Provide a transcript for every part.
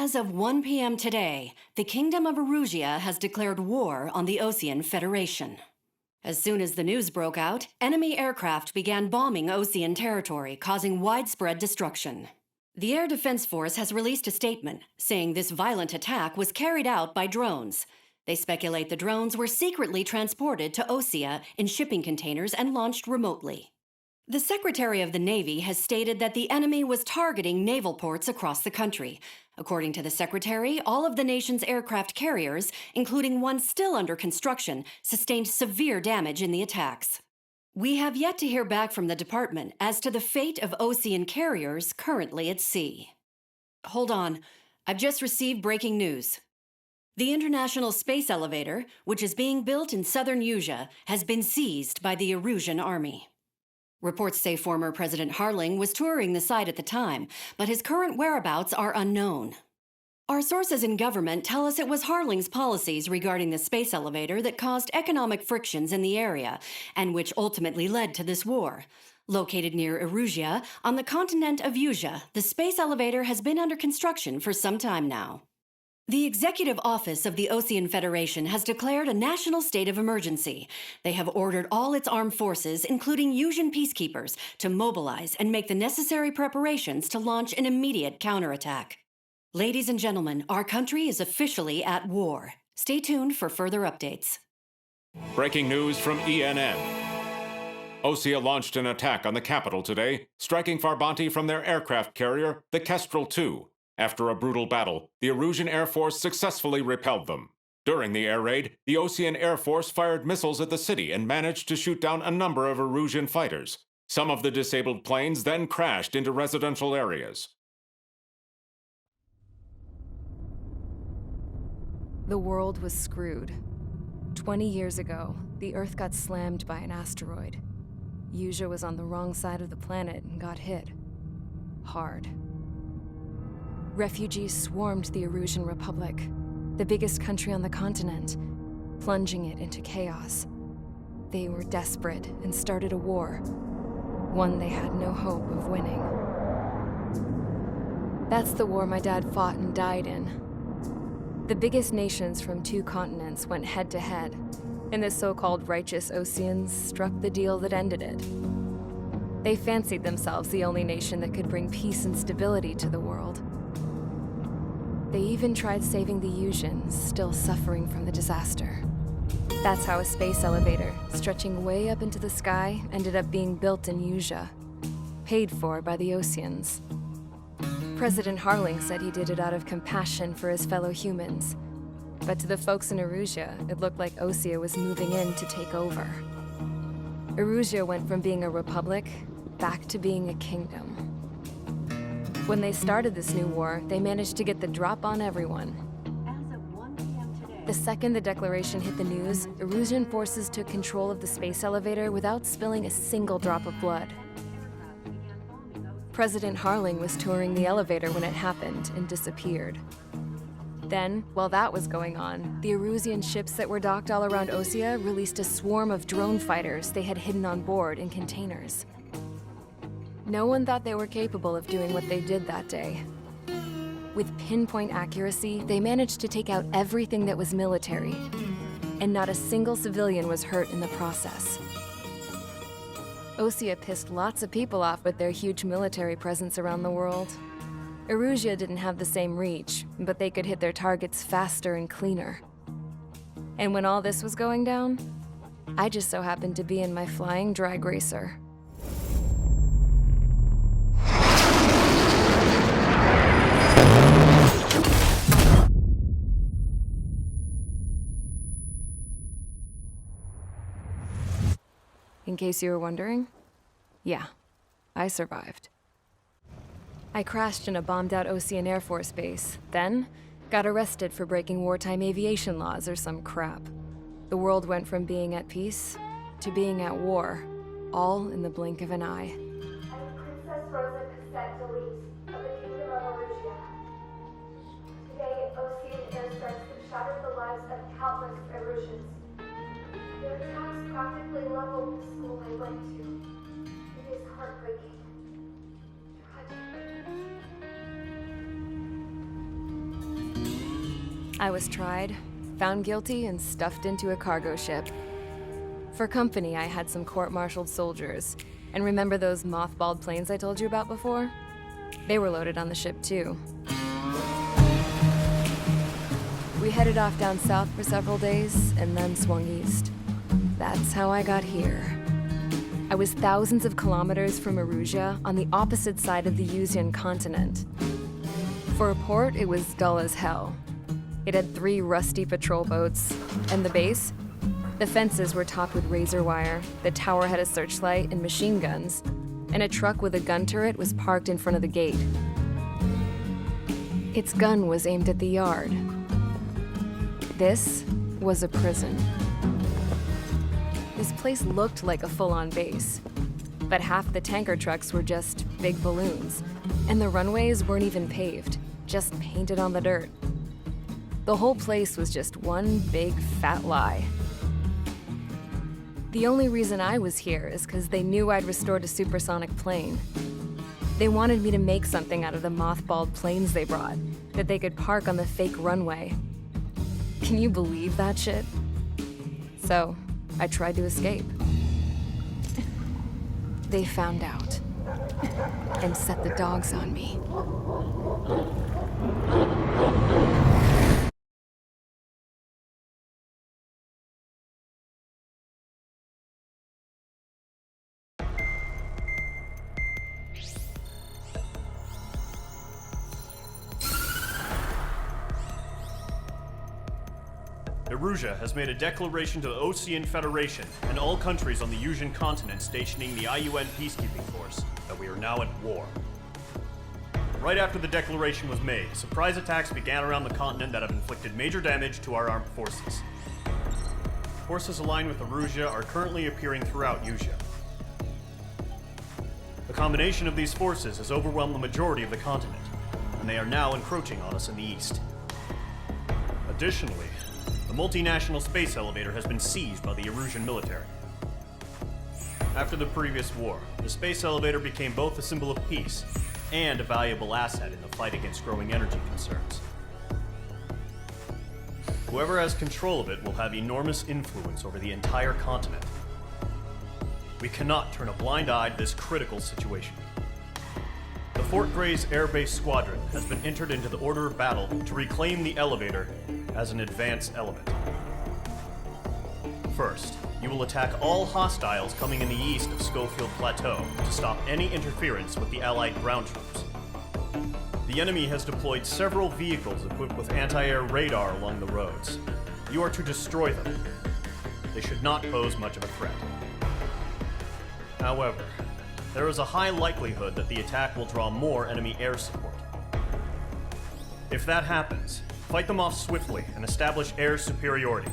As of 1 p.m. today, the Kingdom of Erusia has declared war on the Osean Federation. As soon as the news broke out, enemy aircraft began bombing Osean territory, causing widespread destruction. The Air Defense Force has released a statement saying this violent attack was carried out by drones. They speculate the drones were secretly transported to Osea in shipping containers and launched remotely. The Secretary of the Navy has stated that the enemy was targeting naval ports across the country. According to the Secretary, all of the nation's aircraft carriers, including one still under construction, sustained severe damage in the attacks. We have yet to hear back from the department as to the fate of Osean carriers currently at sea. Hold on, I've just received breaking news. The International Space Elevator, which is being built in southern Usea, has been seized by the Erusian army. Reports say former President Harling was touring the site at the time, but his current whereabouts are unknown. Our sources in government tell us it was Harling's policies regarding the space elevator that caused economic frictions in the area, and which ultimately led to this war. Located near Erusia, on the continent of Usea, the space elevator has been under construction for some time now. The Executive Office of the Osean Federation has declared a national state of emergency. They have ordered all its armed forces, including Usian peacekeepers, to mobilize and make the necessary preparations to launch an immediate counterattack. Ladies and gentlemen, our country is officially at war. Stay tuned for further updates. Breaking news from ENN. Osea launched an attack on the capital today, striking Farbanti from their aircraft carrier, the Kestrel II. After a brutal battle, the Erusian Air Force successfully repelled them. During the air raid, the Osean Air Force fired missiles at the city and managed to shoot down a number of Erusian fighters. Some of the disabled planes then crashed into residential areas. The world was screwed. 20 years ago, the Earth got slammed by an asteroid. Usea was on the wrong side of the planet and got hit. Hard. Refugees swarmed the Erusian Republic, the biggest country on the continent, plunging it into chaos. They were desperate and started a war, one they had no hope of winning. That's the war my dad fought and died in. The biggest nations from 2 continents went head-to-head, and the so-called righteous Oseans struck the deal that ended it. They fancied themselves the only nation that could bring peace and stability to the world. They even tried saving the Usians, still suffering from the disaster. That's how a space elevator, stretching way up into the sky, ended up being built in Usea, paid for by the Oseans. President Harling said he did it out of compassion for his fellow humans. But to the folks in Erusia, it looked like Osea was moving in to take over. Erusia went from being a republic back to being a kingdom. When they started this new war, they managed to get the drop on everyone. As of 1 p.m. today, The second the declaration hit the news, Erusian forces took control of the space elevator without spilling a single drop of blood. President Harling was touring the elevator when it happened and disappeared. Then, while that was going on, the Erusian ships that were docked all around Osea released a swarm of drone fighters they had hidden on board in containers. No one thought they were capable of doing what they did that day. With pinpoint accuracy, they managed to take out everything that was military, and not a single civilian was hurt in the process. Osea pissed lots of people off with their huge military presence around the world. Erusia didn't have the same reach, but they could hit their targets faster and cleaner. And when all this was going down, I just so happened to be in my flying drag racer. In case you were wondering, yeah, I survived. I crashed in a bombed-out Osean Air Force base, then got arrested for breaking wartime aviation laws or some crap. The world went from being at peace to being at war, all in the blink of an eye. I'm Princess Rosa Cassette Delete of the Kingdom of Erusia. Today, Osean airstrikes have shattered the lives of countless Erusians. Their attacks practically leveled the school I went to. It is heartbreaking. Tragic. I was tried, found guilty, and stuffed into a cargo ship. For company, I had some court-martialed soldiers. And remember those mothballed planes I told you about before? They were loaded on the ship too. We headed off down south for several days, and then swung east. That's how I got here. I was thousands of kilometers from Erusia, on the opposite side of the Yuzian continent. For a port, it was dull as hell. It had 3 rusty patrol boats, and the base? The fences were topped with razor wire, the tower had a searchlight and machine guns, and a truck with a gun turret was parked in front of the gate. Its gun was aimed at the yard. This was a prison. This place looked like a full-on base, but half the tanker trucks were just big balloons, and the runways weren't even paved, just painted on the dirt. The whole place was just one big fat lie. The only reason I was here is because they knew I'd restored a supersonic plane. They wanted me to make something out of the mothballed planes they brought, that they could park on the fake runway. Can you believe that shit? So, I tried to escape. They found out, and set the dogs on me. Erusia has made a declaration to the Osean Federation and all countries on the Yuzian continent stationing the IUN peacekeeping force that we are now at war. Right after the declaration was made, surprise attacks began around the continent that have inflicted major damage to our armed forces. Forces aligned with Erusia are currently appearing throughout Yusia. The combination of these forces has overwhelmed the majority of the continent, and they are now encroaching on us in the east. Additionally, the multinational space elevator has been seized by the Erusian military. After the previous war, the space elevator became both a symbol of peace and a valuable asset in the fight against growing energy concerns. Whoever has control of it will have enormous influence over the entire continent. We cannot turn a blind eye to this critical situation. The Fort Gray's Air Base Squadron has been entered into the order of battle to reclaim the elevator as an advanced element. First, you will attack all hostiles coming in the east of Schofield Plateau to stop any interference with the Allied ground troops. The enemy has deployed several vehicles equipped with anti-air radar along the roads. You are to destroy them. They should not pose much of a threat. However, there is a high likelihood that the attack will draw more enemy air support. If that happens, fight them off swiftly and establish air superiority.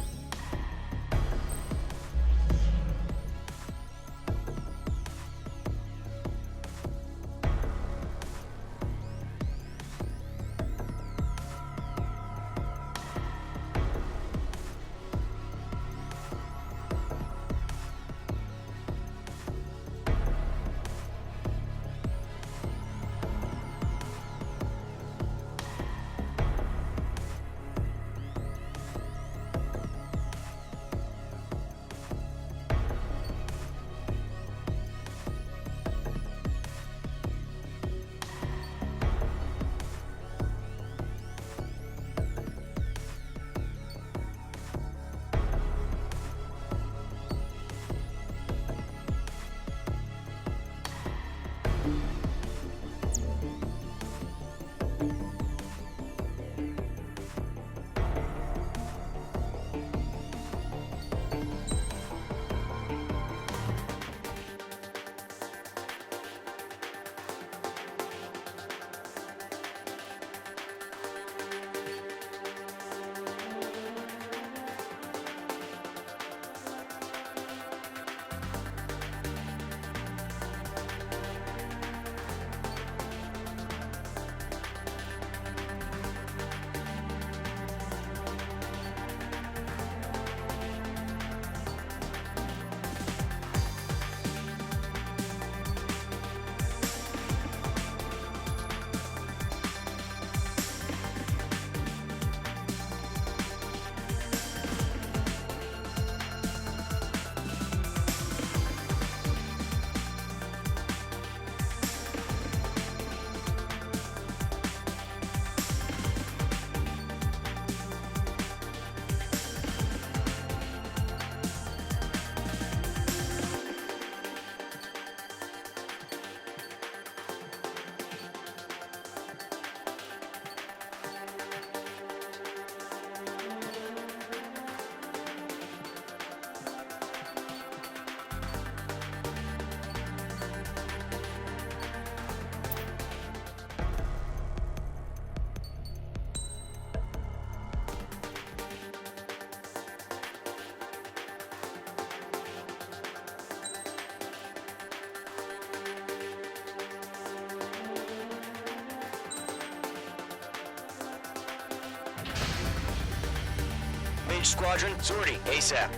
Engage squadron. Sortie, ASAP.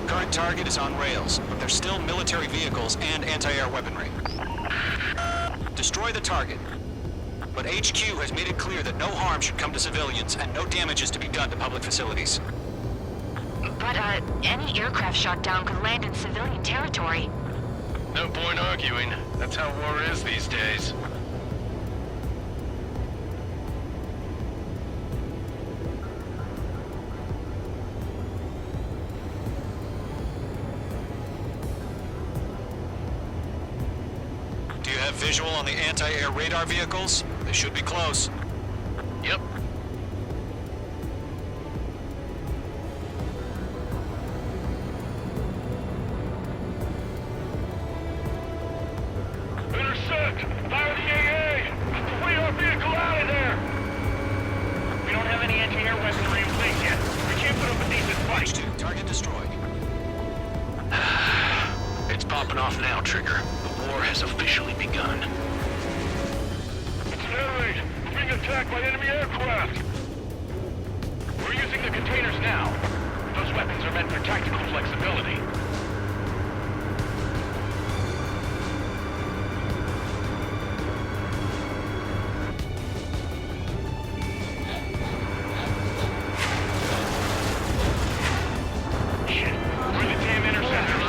Current target is on rails, but there's still military vehicles and anti-air weaponry. Destroy the target. But HQ has made it clear that no harm should come to civilians and no damage is to be done to public facilities. But, any aircraft shot down could land in civilian territory. No point arguing. That's how war is these days. Do you have visual on the anti-air radar vehicles? They should be close. Yep. Intercept! Fire the AA! Get the radar vehicle out of there! We don't have any anti-air weaponry in place yet. We can't put up a decent fight. H2, target destroyed. It's popping off now, Trigger. The war has officially begun. Accelerate! We're being attacked by enemy aircraft! We're using the containers now. Those weapons are meant for tactical flexibility. Shit! We're in the damn interceptors!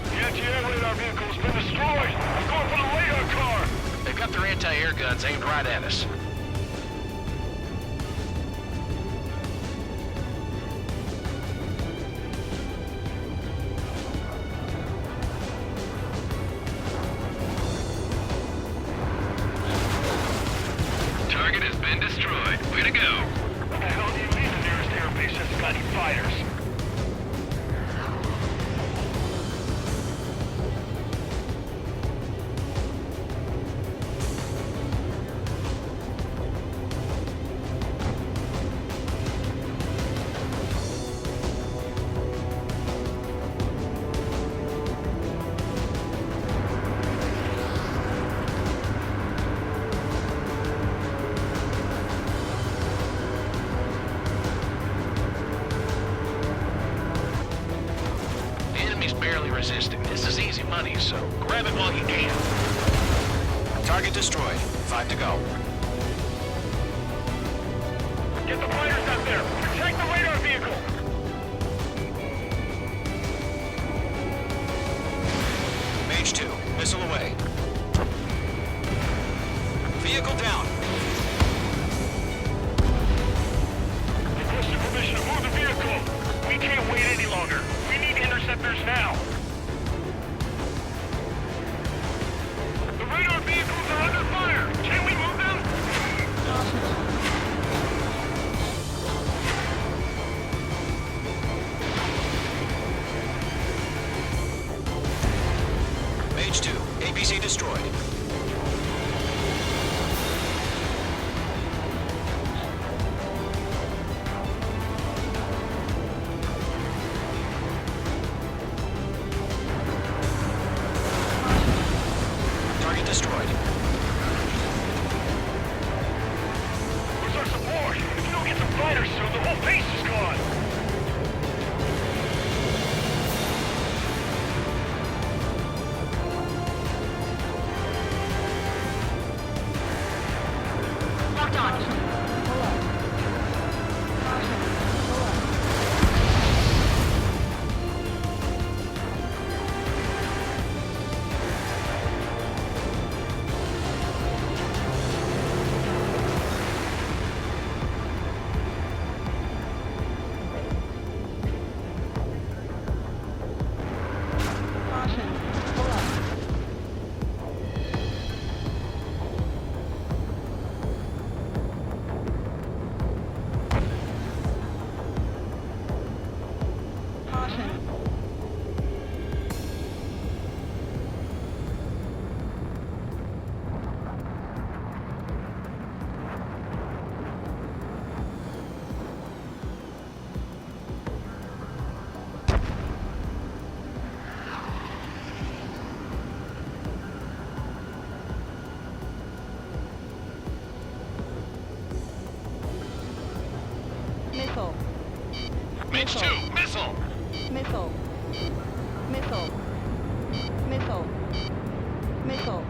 The anti-air radar vehicle's been destroyed! I'm going for the radar car! They've got their anti-air guns aimed right at us. Target has been destroyed. Way to go. What the hell do you mean the nearest airbase hasn't got any fighters? The enemy's barely resisting. This is easy money, so grab it while you can. Target destroyed. 5 to go. Get the fighters out there! Protect the radar vehicle! Mage 2, missile away. Vehicle down. Requesting permission to move the vehicle! We can't wait any longer! We need interceptors now! The radar vehicles are under fire! Can we move them? Mage 2, APC destroyed. Target destroyed. Where's our support? If we don't get some fighters soon, the whole base is gone! Missile. Mage 2, missile! Missile. Missile. Missile. Missile.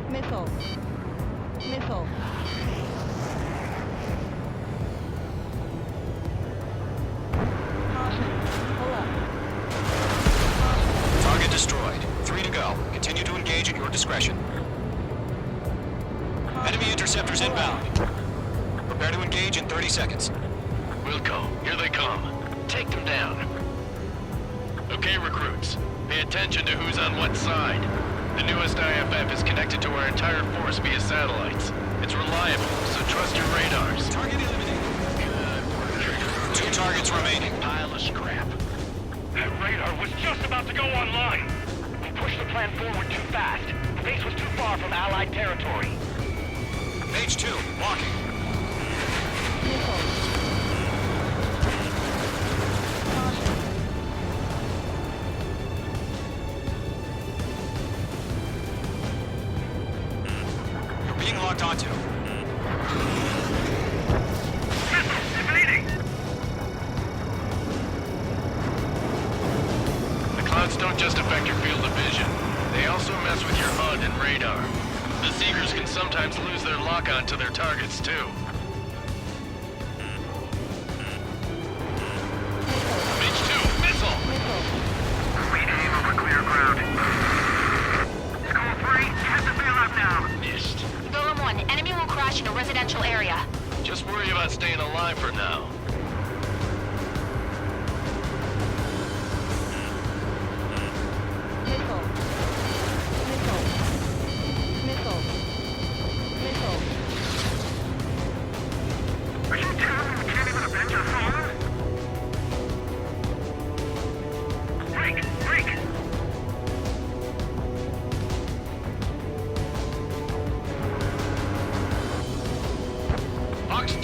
Missile. Missile. Caution. Pull up. Target destroyed. 3 to go. Continue to engage at your discretion. Enemy interceptors inbound. Prepare to engage in 30 seconds. Wilco, here they come. Take them down. Okay, recruits. Pay attention to who's on what side. The newest IFF is connected to our entire force via satellites. It's reliable, so trust your radars. Target eliminated. Good work, Trigger. 2 targets remaining. Pile of scrap. That radar was just about to go online. We pushed the plan forward too fast. The base was too far from Allied territory. Mage 2, walking. Missile. Caution. You're being locked onto. Evading! The clouds don't just affect your field of vision. They also mess with your HUD and radar. The Seekers can sometimes lose their lock-on to their targets, too. Mage 2, missile! Rename over clear ground. Skull 3, head the bailout now. Missed. Golem 1, enemy will crash in a residential area. Just worry about staying alive for now. Missile. Missile. Missile. Missile. Are you telling me we can't even avenge our fallen? Break! Break! Fox 2!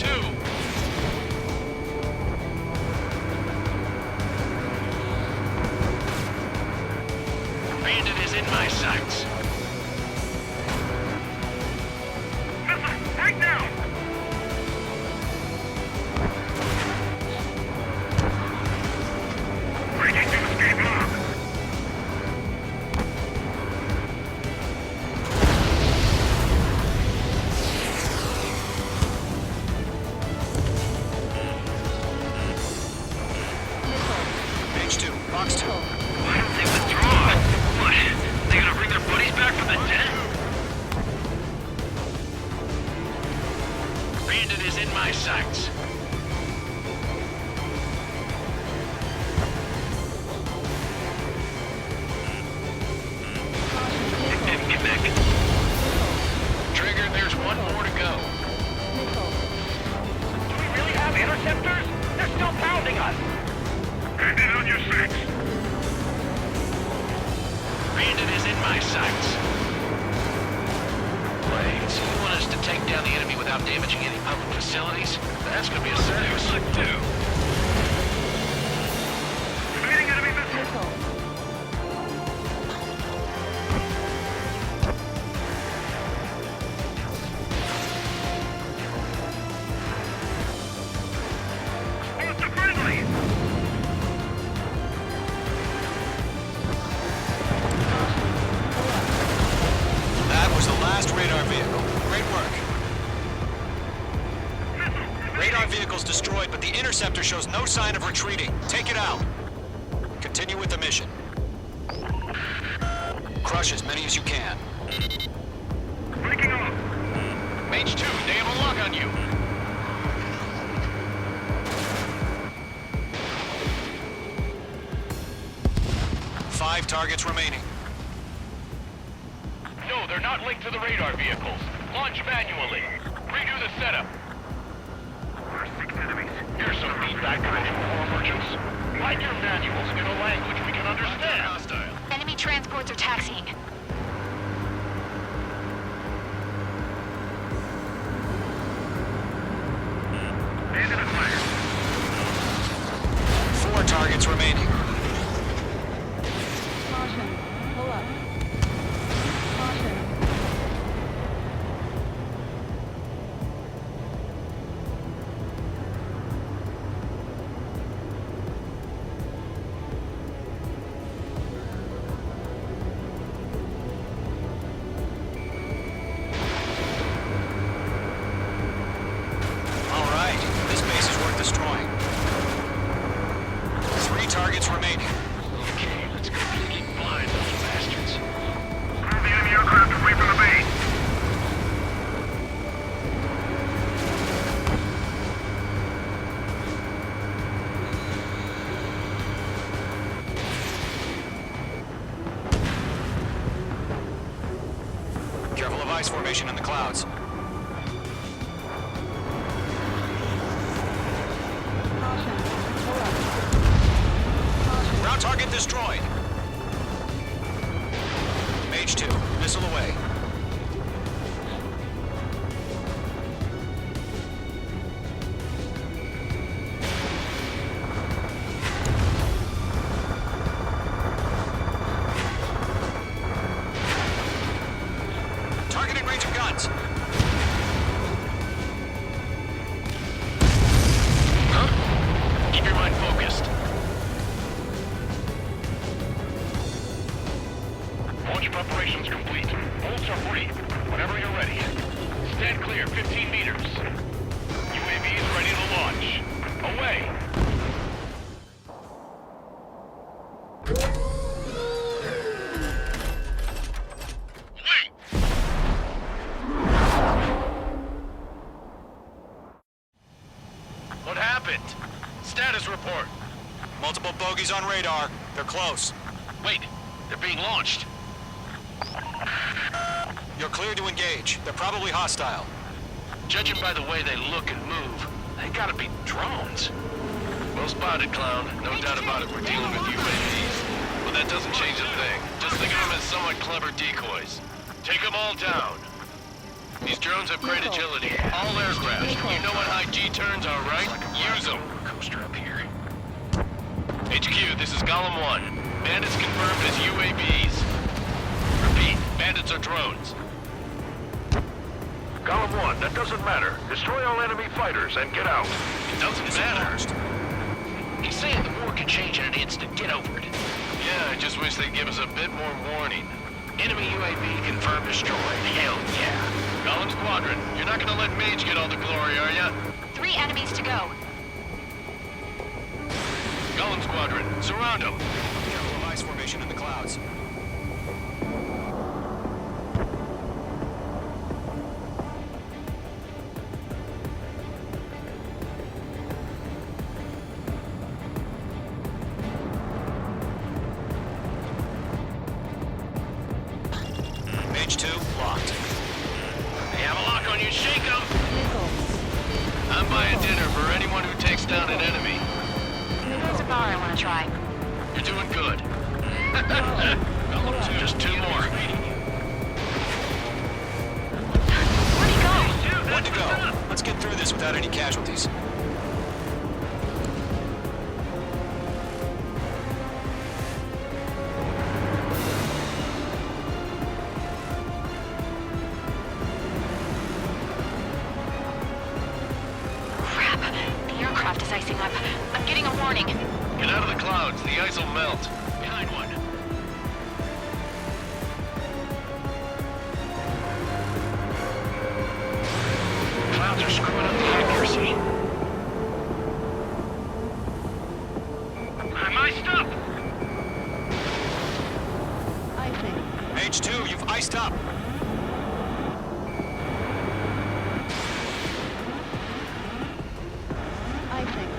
Bandit is in my sights. Missile! Right now! Breaking to escape lock! Mage 2, box 2. Why don't they withdraw? What? They gonna bring their buddies back from the dead? Bandit is in my sights. Get back. Trigger, there's one more to go. Missile. Do we really have interceptors? They're still pounding us! Bandit on your 6! Bandit is in my sights. Wait, so you want us to take down the enemy without damaging any public facilities? That's gonna be a serious look, too. Evading enemy missile! Missile. Buster friendly! That was the last radar vehicle. Great work. Radar vehicle's destroyed, but the interceptor shows no sign of retreating. Take it out. Continue with the mission. Crush as many as you can. Breaking off! Mage 2, they have a lock on you. Five targets remaining. No, they're not linked to the radar vehicles. Launch manually. Redo the setup. There are 6 enemies. Here's some feedback training for merchants. Write your manuals in a language we can understand. Hostile. Enemy transports are taxiing. Bandit at fire. 4 targets remaining. Caution. Pull up. Caution. ice formation in the clouds. Caution. Pull up. Caution. Ground target destroyed. Mage 2, missile away. Targeting range of guns. Huh? Keep your mind focused. Launch preparations complete. Bolts are free. Whenever you're ready. Stand clear, 15 meters. UAVs ready to launch. Away! Wait! What happened? Status report. Multiple bogies on radar. They're close. Wait, they're being launched. You're clear to engage. They're probably hostile. Judging by the way they look and move, they gotta be drones. Well spotted, Clown. No doubt about it, we're dealing with UAVs. But that doesn't change a thing. Just think of them as somewhat clever decoys. Take them all down. These drones have great agility. All aircraft. You know what high G turns are, right? Use them. Coaster up here. HQ, this is Golem 1. Bandits confirmed as UAVs. Repeat, bandits are drones. Golem 1, that doesn't matter. Destroy all enemy fighters and get out. It doesn't matter. He's saying the war could change in an instant. Get over it. Yeah, I just wish they'd give us a bit more warning. Enemy UAV confirmed destroyed. Hell yeah. Golem Squadron, you're not gonna let Mage get all the glory, are ya? 3 enemies to go. Golem Squadron, surround them. Careful of ice formation in the clouds. Mage 2, locked. They have a lock on you, shake them! Missiles. I'm buying dinner for anyone who takes down an enemy. There's a bar I want to try. You're doing good. Golem 2, just 2 more. Where'd he go? One to go. Let's get through this without any casualties. Crap. The aircraft is icing up. I'm getting a warning. Get out of the clouds, the ice will melt. Behind one. Clouds are screwing up the accuracy. I'm iced up! Icing. Mage 2, you've iced up. Icing.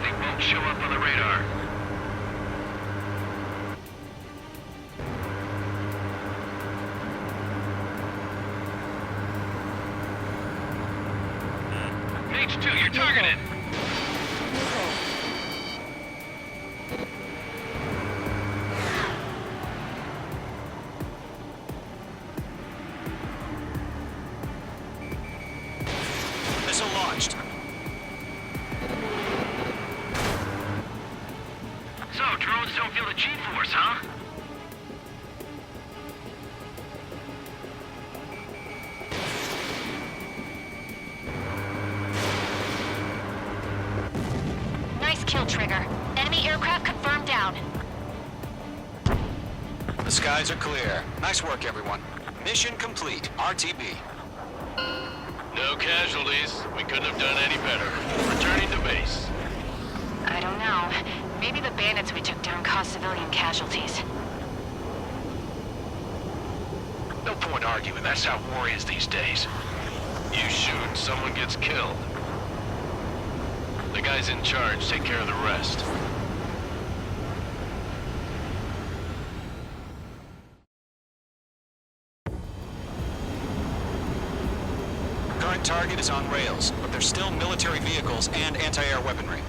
They won't show up on the radar. Mage 2, you're targeted! Missiles. Missile launched. So, drones don't feel the G-force, huh? Nice kill, Trigger. Enemy aircraft confirmed down. The skies are clear. Nice work, everyone. Mission complete. RTB. No casualties. We couldn't have done any better. Returning to base. I don't know. Maybe the bandits we took down caused civilian casualties. No point arguing. That's how war is these days. You shoot, someone gets killed. The guys in charge take care of the rest. Current target is on rails, but there's still military vehicles and anti-air weaponry.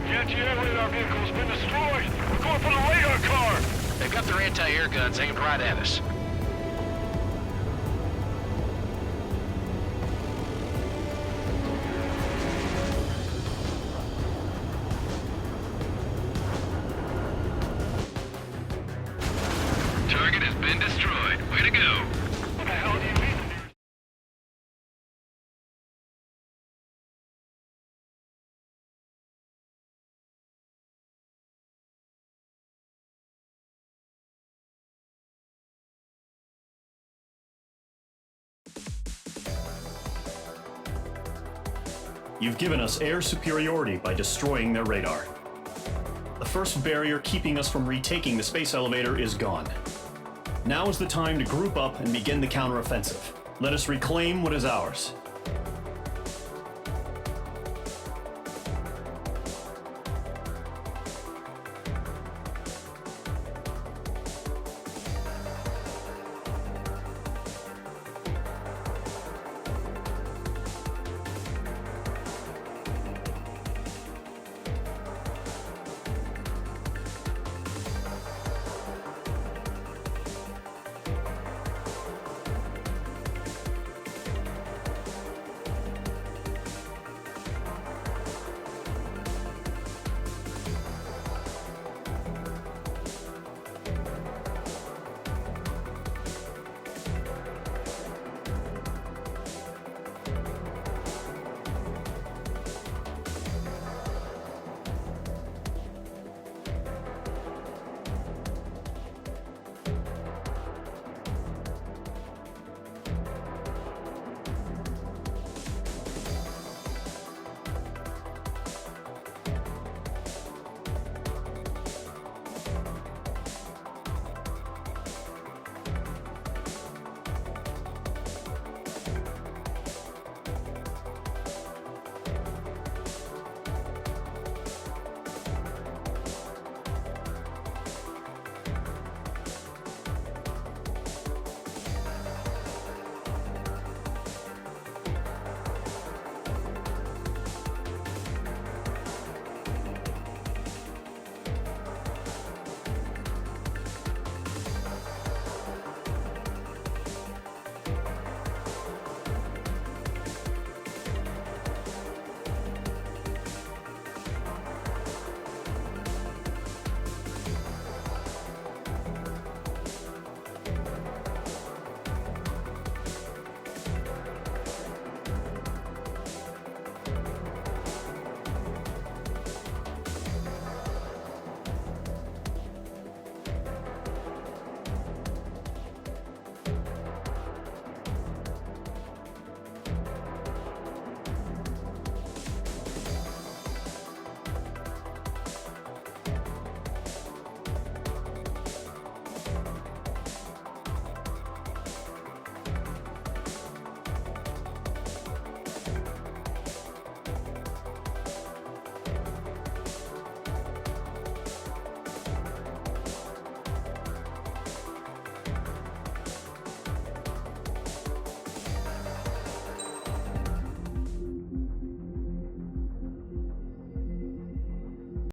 The anti-air radar vehicle's been destroyed! We're going for the radar car! They've got their anti-air guns aimed right at us. Target has been destroyed. Way to go! What the hell do you mean? You've given us air superiority by destroying their radar. The first barrier keeping us from retaking the space elevator is gone. Now is the time to group up and begin the counteroffensive. Let us reclaim what is ours.